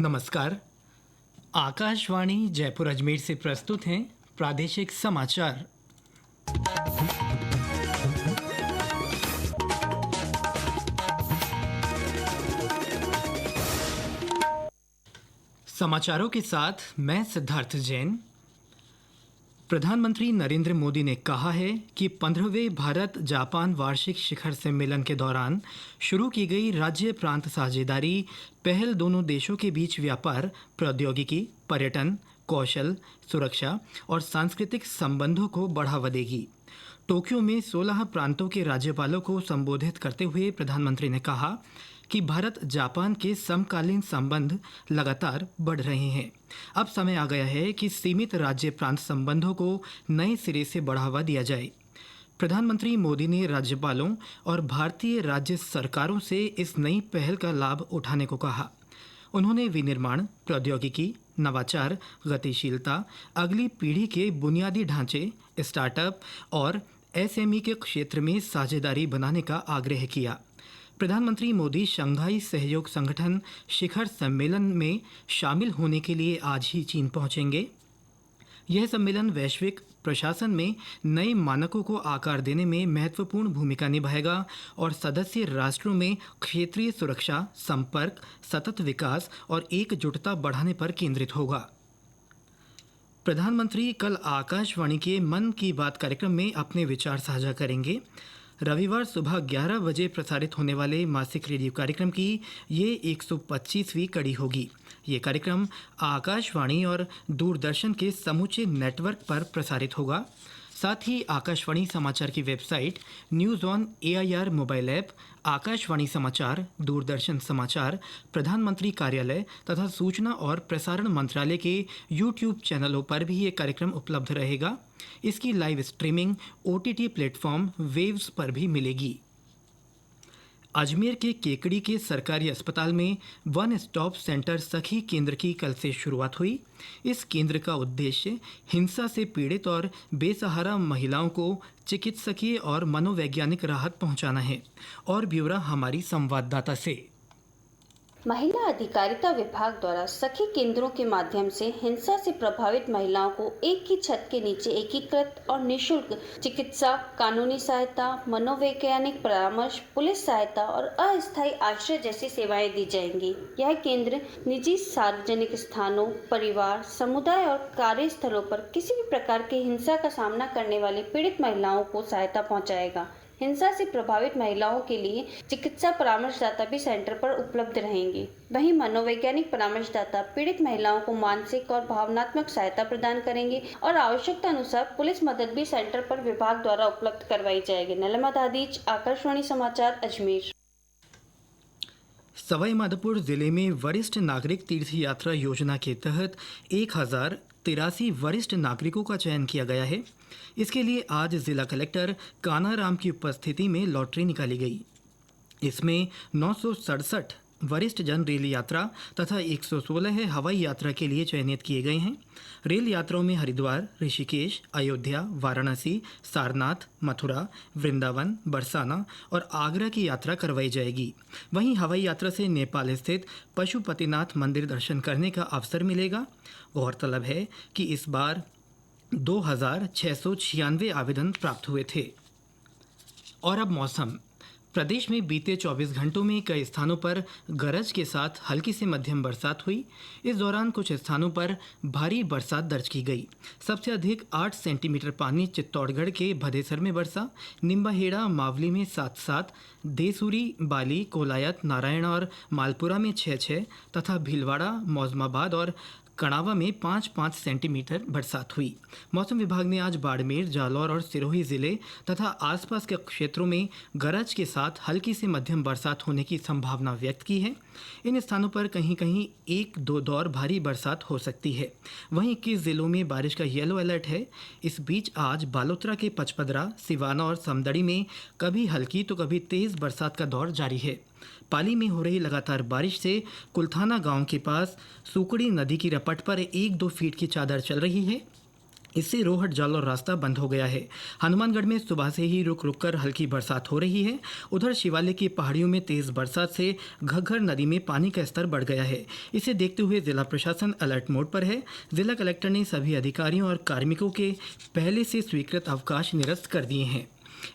नमस्कार। आकाशवाणी जयपुर अजमेर से प्रस्तुत हैं प्रादेशिक समाचार। समाचारों के साथ मैं सिद्धार्थ जैन। प्रधानमंत्री नरेंद्र मोदी ने कहा है कि 15वें भारत जापान वार्षिक शिखर सम्मेलन के दौरान शुरू की गई राज्य प्रांत साझेदारी पहल दोनों देशों के बीच व्यापार, प्रौद्योगिकी, पर्यटन, कौशल, सुरक्षा और सांस्कृतिक संबंधों को बढ़ावा देगी। टोक्यो में 16 प्रांतों के राज्यपालों को संबोधित करते हुए प्रधानमंत्री ने कहा कि भारत जापान के समकालीन संबंध लगातार बढ़ रहे हैं। अब समय आ गया है कि सीमित राज्य प्रांत संबंधों को नए सिरे से बढ़ावा दिया जाए। प्रधानमंत्री मोदी ने राज्यपालों और भारतीय राज्य सरकारों से इस नई पहल का लाभ उठाने को कहा। उन्होंने विनिर्माण, प्रौद्योगिकी, नवाचार, गतिशीलता, अगली पीढ़ी के बुनियादी ढांचे, स्टार्टअप और एसएमई के क्षेत्र में साझेदारी बनाने का आग्रह किया। प्रधानमंत्री मोदी शंघाई सहयोग संगठन शिखर सम्मेलन में शामिल होने के लिए आज ही चीन पहुंचेंगे। यह सम्मेलन वैश्विक प्रशासन में नए मानकों को आकार देने में महत्वपूर्ण भूमिका निभाएगा और सदस्य राष्ट्रों में क्षेत्रीय सुरक्षा, संपर्क, सतत विकास और एकजुटता बढ़ाने पर केंद्रित होगा। प्रधानमंत्री कल आकाशवाणी के मन की बात कार्यक्रम में अपने विचार साझा करेंगे। रविवार सुबह 11 बजे प्रसारित होने वाले मासिक रेडियो कार्यक्रम की ये 125वीं कड़ी होगी। ये कार्यक्रम आकाशवाणी और दूरदर्शन के समूचे नेटवर्क पर प्रसारित होगा। साथ ही आकाशवाणी समाचार की website, news on AIR mobile app, Akashvani समाचार, दूरदर्शन समाचार, प्रधानमंत्री कार्यालय तथा सूचना और प्रसारण मंत्रालय के यूट्यूब चैनलों पर भी ये कार्यक्रम उपलब्ध रहेगा। इसकी live streaming OTT platform waves पर भी मिलेगी। अजमेर के केकड़ी के सरकारी अस्पताल में वन स्टॉप सेंटर सखी केंद्र की कल से शुरुआत हुई। इस केंद्र का उद्देश्य हिंसा से पीड़ित और बेसहारा महिलाओं को चिकित्सकीय और मनोवैज्ञानिक राहत पहुंचाना है। और ब्यौरा हमारी संवाददाता से। महिला अधिकारिता विभाग द्वारा सखी केंद्रों के माध्यम से हिंसा से प्रभावित महिलाओं को एक ही छत के नीचे एकीकृत और निःशुल्क चिकित्सा, कानूनी सहायता, मनोवैज्ञानिक परामर्श, पुलिस सहायता और अस्थायी आश्रय जैसी सेवाएं दी जाएंगी। यह केंद्र निजी, सार्वजनिक स्थानों, परिवार, समुदाय और कार्यस्थलों पर किसी भी प्रकार की हिंसा का सामना करने वाली पीड़ित महिलाओं को सहायता पहुँचाएगा। हिंसा से प्रभावित महिलाओं के लिए चिकित्सा परामर्शदाता भी सेंटर पर उपलब्ध रहेंगे। वहीं मनोवैज्ञानिक परामर्शदाता पीड़ित महिलाओं को मानसिक और भावनात्मक सहायता प्रदान करेंगे और आवश्यकता अनुसार पुलिस मदद भी सेंटर पर विभाग द्वारा उपलब्ध करवाई जाएगी। नलमा दादीज, आकाशवाणी समाचार, अजमेर। सवाई माधोपुर जिले में वरिष्ठ नागरिक तीर्थ यात्रा योजना के तहत 1083 वरिष्ठ नागरिकों का चयन किया गया है। इसके लिए आज जिला कलेक्टर कानाराम की उपस्थिति में लॉटरी निकाली गई। इसमें 967 वरिष्ठ जन रेल यात्रा तथा 116 हवाई यात्रा के लिए चयनित किए गए हैं। रेल यात्राओं में हरिद्वार, ऋषिकेश, अयोध्या, वाराणसी, सारनाथ, मथुरा, वृंदावन, बरसाना और आगरा की यात्रा करवाई जाएगी। वहीं हवाई यात्रा से नेपाल स्थित पशुपतिनाथ मंदिर दर्शन करने का अवसर मिलेगा। गौरतलब है कि इस बार 2696 आवेदन प्राप्त हुए थे। और अब मौसम। प्रदेश में बीते 24 घंटों में कई स्थानों पर गरज के साथ हल्की से मध्यम बरसात हुई। इस दौरान कुछ स्थानों पर भारी बरसात दर्ज की गई। सबसे अधिक 8 सेंटीमीटर पानी चित्तौड़गढ़ के भदेसर में बरसा। निम्बाहेड़ा, मावली में 7-7, देसूरी, बाली, कोलायत, नारायण और मालपुरा में 6-6 तथा भीलवाड़ा, मौजमाबाद और कणावा में 5-5 सेंटीमीटर बरसात हुई। मौसम विभाग ने आज बाड़मेर, जालौर और सिरोही जिले तथा आसपास के क्षेत्रों में गरज के साथ हल्की से मध्यम बरसात होने की संभावना व्यक्त की है। इन स्थानों पर कहीं कहीं 1-2 दौर भारी बरसात हो सकती है। वहीं 21 जिलों में बारिश का येलो अलर्ट है। इस बीच आज बालोतरा के पचपदरा, सिवाना और समदड़ी में कभी हल्की तो कभी तेज बरसात का दौर जारी है। पाली में हो रही लगातार बारिश से कुलथाना गांव के पास सुकड़ी नदी की रपट पर 1-2 फीट की चादर चल रही है। इससे रोहट जालौर रास्ता बंद हो गया है। हनुमानगढ़ में सुबह से ही रुक रुक कर हल्की बरसात हो रही है। उधर शिवालिक की पहाड़ियों में तेज बरसात से घग्घर नदी में पानी का स्तर बढ़ गया है। इसे देखते हुए जिला प्रशासन अलर्ट मोड पर है। जिला कलेक्टर ने सभी अधिकारियों और कार्मिकों के पहले से स्वीकृत अवकाश निरस्त कर दिए हैं।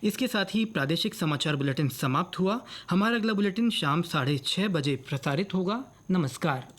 इसके साथ ही प्रादेशिक समाचार बुलेटिन समाप्त हुआ। हमारा अगला बुलेटिन शाम 6:30 बजे प्रसारित होगा। नमस्कार।